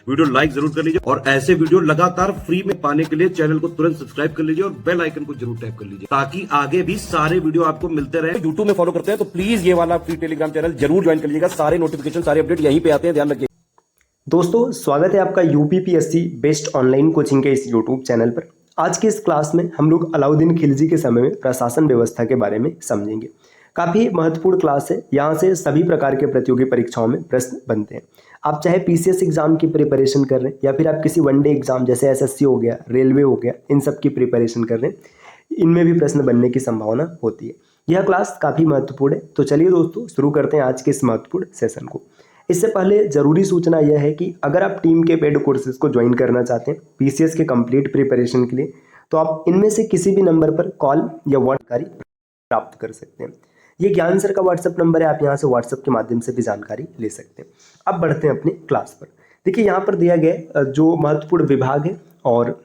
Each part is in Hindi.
वीडियो लाइक जरूर कर लीजिए और ऐसे वीडियो लगातार फ्री में पाने के लिए चैनल को तुरंत सब्सक्राइब कर लीजिए और बेल आइकन को जरूर टैप कर लीजिए ताकि आगे भी सारे वीडियो आपको मिलते रहे। यूट्यूब में फॉलो करते हैं तो प्लीज ये वाला फ्री टेलीग्राम चैनल जरूर ज्वाइन कर लीजिएगा। सारे नोटिफिकेशन सारे अपडेट यहीं पे आते हैं, ध्यान रखिए। दोस्तों स्वागत है आपका यूपीपीएससी बेस्ट ऑनलाइन कोचिंग के इस यूट्यूब चैनल पर। आज की इस क्लास में हम लोग अलाउद्दीन खिलजी के समय में प्रशासन व्यवस्था के बारे में समझेंगे। काफ़ी महत्वपूर्ण क्लास है, यहाँ से सभी प्रकार के प्रतियोगी परीक्षाओं में प्रश्न बनते हैं। आप चाहे पीसीएस एग्जाम की प्रिपरेशन कर रहे हैं या फिर आप किसी वनडे एग्जाम जैसे एसएससी हो गया, रेलवे हो गया, इन सब की प्रिपरेशन कर रहे हैं, इनमें भी प्रश्न बनने की संभावना होती है। यह क्लास काफ़ी महत्वपूर्ण है। तो चलिए दोस्तों शुरू करते हैं आज के इस महत्वपूर्ण सेशन को। इससे पहले जरूरी सूचना यह है कि अगर आप टीम के पेड कोर्सेज को ज्वाइन करना चाहते हैं पीसीएस के कंप्लीट प्रिपरेशन के लिए, तो आप इनमें से किसी भी नंबर पर कॉल या व्हाट्सएप प्राप्त कर सकते हैं। ये ज्ञान सर का व्हाट्सएप नंबर है, आप यहाँ से व्हाट्सएप के माध्यम से भी जानकारी ले सकते हैं। अब बढ़ते हैं अपने क्लास पर। देखिए यहाँ पर दिया गया जो महत्वपूर्ण विभाग है और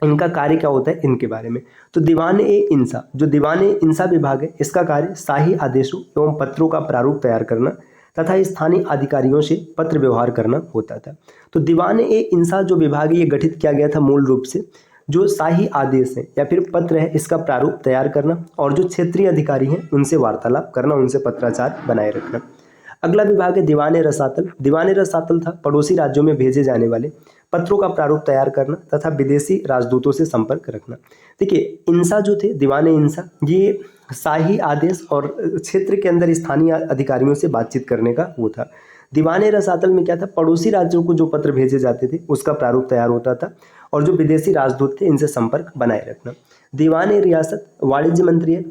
इनका कार्य क्या होता है इनके बारे में। तो दीवान-ए-इंसा, जो दीवान-ए-इंसा विभाग है, इसका कार्य शाही आदेशों एवं पत्रों का प्रारूप तैयार करना तथा स्थानीय अधिकारियों से पत्र व्यवहार करना होता था। तो दीवान-ए-इंसा जो विभाग है ये गठित किया गया था मूल रूप से जो शाही आदेश है या फिर पत्र है इसका प्रारूप तैयार करना और जो क्षेत्रीय अधिकारी हैं उनसे वार्तालाप करना, उनसे पत्राचार बनाए रखना। अगला विभाग है दीवान-ए-रसातल। दीवान-ए-रसातल था पड़ोसी राज्यों में भेजे जाने वाले पत्रों का प्रारूप तैयार करना तथा विदेशी राजदूतों से संपर्क रखना। देखिए इंसा जो थे दीवान-ए-इंसा, ये शाही आदेश और क्षेत्र के अंदर स्थानीय अधिकारियों से बातचीत करने का वो था। दीवान-ए-रसातल में क्या था, पड़ोसी राज्यों को जो पत्र भेजे जाते थे उसका प्रारूप तैयार होता था और जो विदेशी राजदूत थे इनसे संपर्क बनाए रखना। दीवान-ए-रियासत वाणिज्य मंत्री है,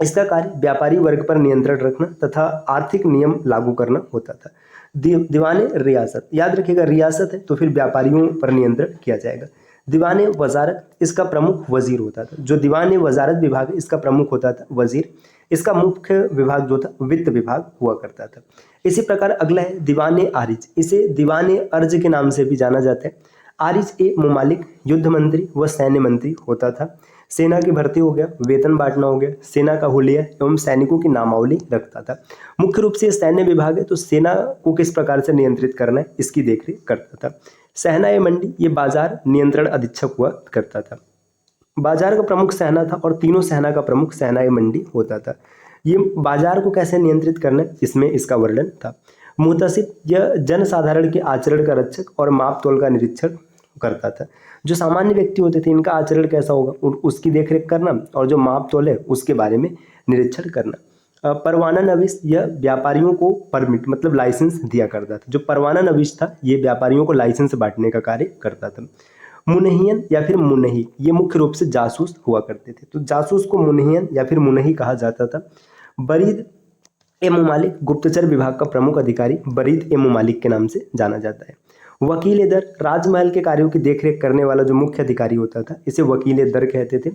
इसका कार्य व्यापारी वर्ग पर नियंत्रण रखना तथा आर्थिक नियम लागू करना होता था। दीवान-ए-रियासत, याद रखिएगा रियासत है तो फिर व्यापारियों पर नियंत्रण किया जाएगा। दीवान-ए-वजारत, इसका प्रमुख वजीर होता था। जो दीवान-ए-वजारत विभाग है इसका प्रमुख होता था वजीर। इसका मुख्य विभाग जो था वित्त विभाग हुआ करता था। इसी प्रकार अगला है दीवान-ए-आरिज, इसे दीवान-ए-अर्ज के नाम से भी जाना जाता है। आरिज-ए-मुमालिक युद्ध मंत्री व सैन्य मंत्री होता था। सेना की भर्ती हो गया, वेतन बांटना हो गया, सेना का हुलिया एवं सैनिकों की नामावली रखता था। मुख्य रूप से ये सैन्य विभाग है तो सेना को किस प्रकार से नियंत्रित करना है इसकी देखरेख करता था। सहना-ए-मंडी, ये बाजार नियंत्रण अधीक्षक हुआ करता था। बाजार का प्रमुख सहना था और तीनों सहना का प्रमुख सहना-ए-मंडी होता था। ये बाजार को कैसे नियंत्रित करना है इसमें इसका वर्णन था। मुहतसिब, यह जनसाधारण के आचरण का रक्षक और माप तोल का निरीक्षण करता था। जो सामान्य व्यक्ति होते थे इनका आचरण कैसा होगा उसकी देखरेख करना और जो माप तोल है उसके बारे में निरीक्षण करना। परवाना नवीस, यह व्यापारियों को परमिट मतलब लाइसेंस दिया करता था। जो परवाना नवीस था ये व्यापारियों को लाइसेंस बांटने का कार्य करता था। मुनहियन या फिर मुनही, ये मुख्य रूप से जासूस हुआ करते थे, तो जासूस को मुनहियन या फिर मुनही कहा जाता था। बरीद-ए-मुमालिक, गुप्तचर विभाग का प्रमुख अधिकारी बरीद-ए-मुमालिक के नाम से जाना जाता है। वकील-ए-दर, राजमहल के कार्यों की देखरेख करने वाला जो मुख्य अधिकारी होता था इसे वकील-ए-दर कहते थे।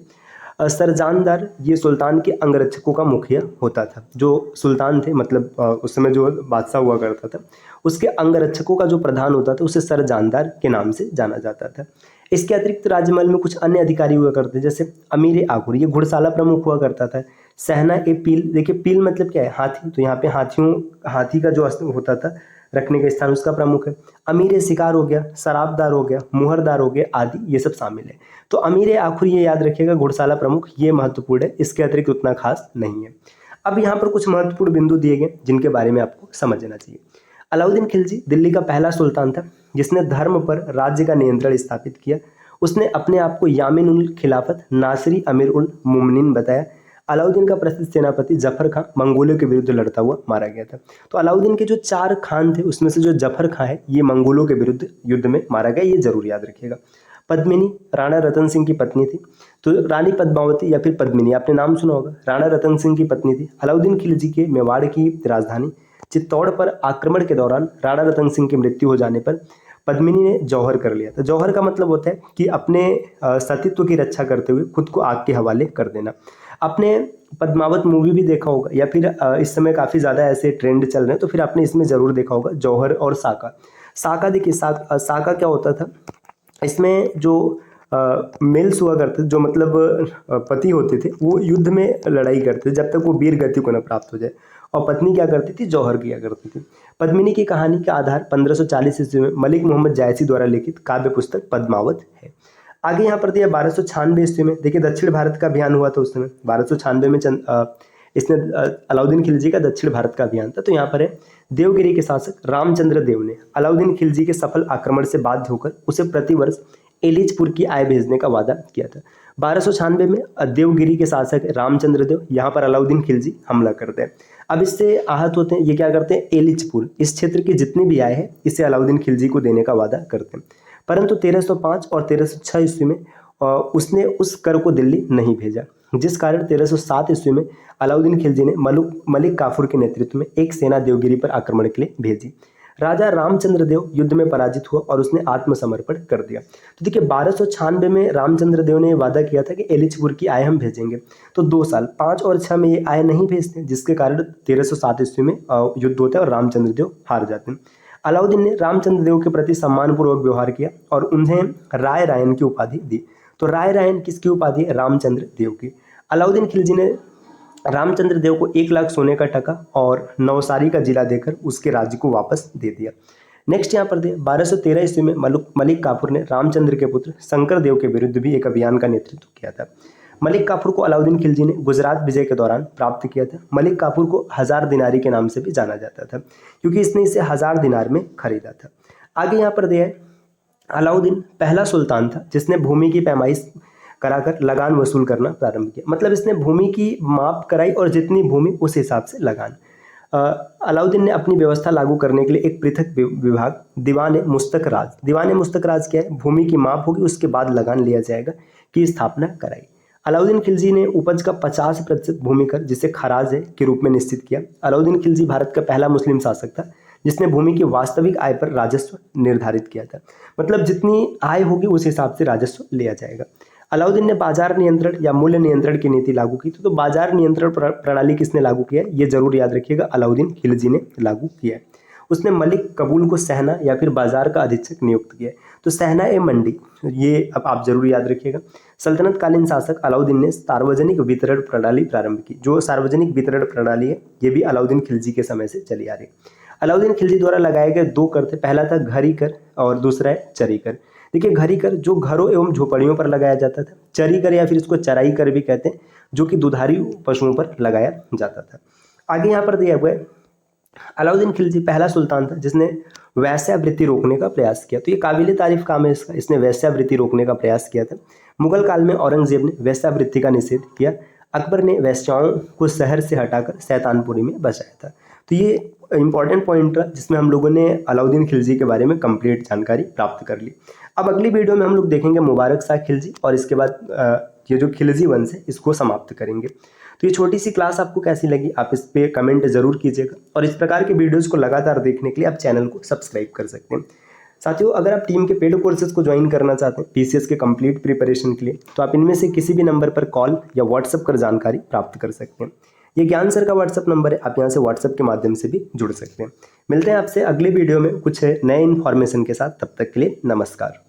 सरजानदार, ये सुल्तान के अंगरक्षकों का मुखिया होता था। जो सुल्तान थे मतलब उस समय जो बादशाह हुआ करता था उसके अंगरक्षकों का जो प्रधान होता था उसे सरजानदार के नाम से जाना जाता था। इसके अतिरिक्त राजमहल में कुछ अन्य अधिकारी हुआ करते जैसे अमीर-ए-आकुर, ये घुड़साला प्रमुख हुआ करता था। सहना-ए-पील, देखिए पील मतलब क्या है, हाथी, तो यहाँ पे हाथी का जो होता था रखने का स्थान उसका प्रमुख है। अमीर-ए-शिकार हो गया, शराबदार हो गया, मुहरदार हो गया आदि, ये सब शामिल है। तो अमीर-ए-आखुर ये याद रखिएगा, घुड़साला प्रमुख ये महत्वपूर्ण है, इसके अतिरिक्त उतना खास नहीं है। अब यहाँ पर कुछ महत्वपूर्ण बिंदु दिए गए जिनके बारे में आपको समझना चाहिए। अलाउद्दीन खिलजी दिल्ली का पहला सुल्तान था जिसने धर्म पर राज्य का नियंत्रण स्थापित किया। उसने अपने आप को यामिन उल खिलाफत नासिरी अमीर उल मुमनिन बताया। अलाउद्दीन का प्रसिद्ध सेनापति जफर खां मंगोलों के विरुद्ध लड़ता हुआ मारा गया था। तो अलाउद्दीन के जो 4 खान थे उसमें से जो जफर खां है ये मंगोलों के विरुद्ध युद्ध में मारा गया, ये जरूर याद रखिएगा। पद्मिनी राणा रतन सिंह की पत्नी थी। तो रानी पद्मावती या फिर पद्मिनी आपने नाम सुना होगा, राणा रतन सिंह की पत्नी थी। अलाउद्दीन खिलजी के मेवाड़ की राजधानी चित्तौड़ पर आक्रमण के दौरान राणा रतन सिंह की मृत्यु हो जाने पर पद्मिनी ने जौहर कर लिया था। जौहर का मतलब होता है कि अपने सतीत्व की रक्षा करते हुए खुद को आग के हवाले कर देना। आपने पद्मावत मूवी भी देखा होगा या फिर इस समय काफ़ी ज़्यादा ऐसे ट्रेंड चल रहे हैं तो फिर आपने इसमें ज़रूर देखा होगा जौहर और साका। साका देखिए साका क्या होता था, इसमें जो मेल्स हुआ करते जो मतलब पति होते थे, वो युद्ध में लड़ाई करते जब तक वो वीर गति को न प्राप्त हो जाए, और पत्नी क्या करती थी, जौहर किया करती थी। पद्मिनी की कहानी के आधार 1540 ईस्वी में मलिक मोहम्मद जायसी द्वारा लिखित काव्य पुस्तक पद्मावत है। आगे यहाँ पर दिया 1296 ईस्वी में, देखिए दक्षिण भारत का अभियान हुआ था उस समय 1296 में। इसने अलाउद्दीन खिलजी का दक्षिण भारत का अभियान था। तो यहाँ पर है, देवगिरी के शासक रामचंद्र देव ने अलाउद्दीन खिलजी के सफल आक्रमण से बाध्य होकर उसे प्रतिवर्ष एलिचपुर की आय भेजने का वादा किया था। 1296 में देवगिरी के शासक रामचंद्र देव यहाँ पर अलाउद्दीन खिलजी हमला करते हैं। अब इससे आहत होते हैं, ये क्या करते हैं, एलिचपुर इस क्षेत्र की जितनी भी आय है इसे अलाउद्दीन खिलजी को देने का वादा करते हैं। परंतु 1305 और 1306 ईस्वी में उसने उस कर को दिल्ली नहीं भेजा, जिस कारण 1307 ईस्वी में अलाउद्दीन खिलजी ने मलिक काफूर के नेतृत्व में एक सेना देवगिरी पर आक्रमण के लिए भेजी। राजा रामचंद्र देव युद्ध में पराजित हुआ और उसने आत्मसमर्पण कर दिया। तो देखिए 1296 में रामचंद्र देव ने वादा किया था कि एलिचपुर की आय हम भेजेंगे, तो 2 साल 5 और 6 में ये आय नहीं भेजते, जिसके कारण 1307 ईस्वी में युद्ध होता है और रामचंद्र देव हार जाते हैं। अलाउद्दीन ने रामचंद्र देव के प्रति सम्मानपूर्वक व्यवहार किया और उन्हें राय रायन की उपाधि दी। तो राय रायन किसकी उपाधि है, रामचंद्र देव की। अलाउद्दीन खिलजी ने रामचंद्र देव को 1 लाख सोने का टका और नवसारी का जिला देकर उसके राज्य को वापस दे दिया। नेक्स्ट यहाँ पर 1213 ईस्वी में मलिक काफूर ने रामचंद्र के पुत्र शंकर देव के विरुद्ध भी एक अभियान का नेतृत्व किया था। मलिक काफूर को अलाउद्दीन खिलजी ने गुजरात विजय के दौरान प्राप्त किया था। मलिक काफूर को 1000 दिनारी के नाम से भी जाना जाता था, क्योंकि इसने इसे 1000 दिनार में खरीदा था। आगे यहाँ पर दिया है, अलाउद्दीन पहला सुल्तान था जिसने भूमि की पैमाइश कराकर लगान वसूल करना प्रारंभ किया। मतलब इसने भूमि की माप कराई और जितनी भूमि उस हिसाब से लगान। अलाउद्दीन ने अपनी व्यवस्था लागू करने के लिए एक पृथक विभाग दीवान मुस्तक राज क्या है, भूमि की माप होगी उसके बाद लगान लिया जाएगा, की स्थापना कराई। अलाउद्दीन खिलजी ने उपज का 50% भूमि कर, जिसे खराज है, के रूप में निश्चित किया। अलाउद्दीन खिलजी भारत का पहला मुस्लिम शासक था जिसने भूमि की वास्तविक आय पर राजस्व निर्धारित किया था। मतलब जितनी आय होगी उस हिसाब से राजस्व लिया जाएगा। अलाउद्दीन ने बाजार नियंत्रण या मूल्य नियंत्रण की नीति लागू की। तो बाजार नियंत्रण प्रणाली किसने लागू किया है, ये जरूर याद रखिएगा, अलाउद्दीन खिलजी ने लागू किया है। उसने मलिक कबूल को सहना या फिर बाजार का अधीक्षक नियुक्त किया है। तो सहना ए मंडी, ये अब आप जरूर याद रखिएगा। सल्तनत कालीन शासक अलाउद्दीन ने सार्वजनिक वितरण प्रणाली प्रारंभ की। जो सार्वजनिक वितरण प्रणाली है ये भी अलाउद्दीन खिलजी के समय से चली आ रही है। अलाउद्दीन खिलजी द्वारा लगाए गए 2 कर थे, पहला था घरी कर और दूसरा है चरी कर। देखिए घरी कर जो घरों एवं झोपड़ियों पर लगाया जाता था, चरी कर या फिर इसको चराई कर भी कहते हैं, जो कि दुधारी पशुओं पर लगाया जाता था। आगे यहाँ पर दिया हुआ है, अलाउद्दीन खिलजी पहला सुल्तान था जिसने वैश्यावृत्ति रोकने का प्रयास किया। तो ये काबिल तारीफ काम है इसका, इसने वैश्यावृत्ति रोकने का प्रयास किया था। मुगल काल में औरंगजेब ने वैश्यावृत्ति का निषेध किया। अकबर ने वैश्याओं को शहर से हटाकर शैतानपुरी में बसाया था। तो ये इंपॉर्टेंट पॉइंट रहा जिसमें हम लोगों ने अलाउद्दीन खिलजी के बारे में कंप्लीट जानकारी प्राप्त कर ली। अब अगली वीडियो में हम लोग देखेंगे मुबारक शाह खिलजी और इसके बाद ये जो खिलजी वंश है इसको समाप्त करेंगे। तो ये छोटी सी क्लास आपको कैसी लगी, आप इस पे कमेंट जरूर कीजिएगा और इस प्रकार के वीडियोज़ को लगातार देखने के लिए आप चैनल को सब्सक्राइब कर सकते हैं। साथियों, अगर आप टीम के पेड कोर्सेज को ज्वाइन करना चाहते हैं पीसीएस के कंप्लीट प्रिपरेशन के लिए, तो आप इनमें से किसी भी नंबर पर कॉल या व्हाट्सएप कर जानकारी प्राप्त कर सकते हैं। ये ज्ञान सर का व्हाट्सएप नंबर है, आप यहाँ से व्हाट्सएप के माध्यम से भी जुड़ सकते हैं। मिलते हैं आपसे अगले वीडियो में कुछ नए इन्फॉर्मेशन के साथ, तब तक के लिए नमस्कार।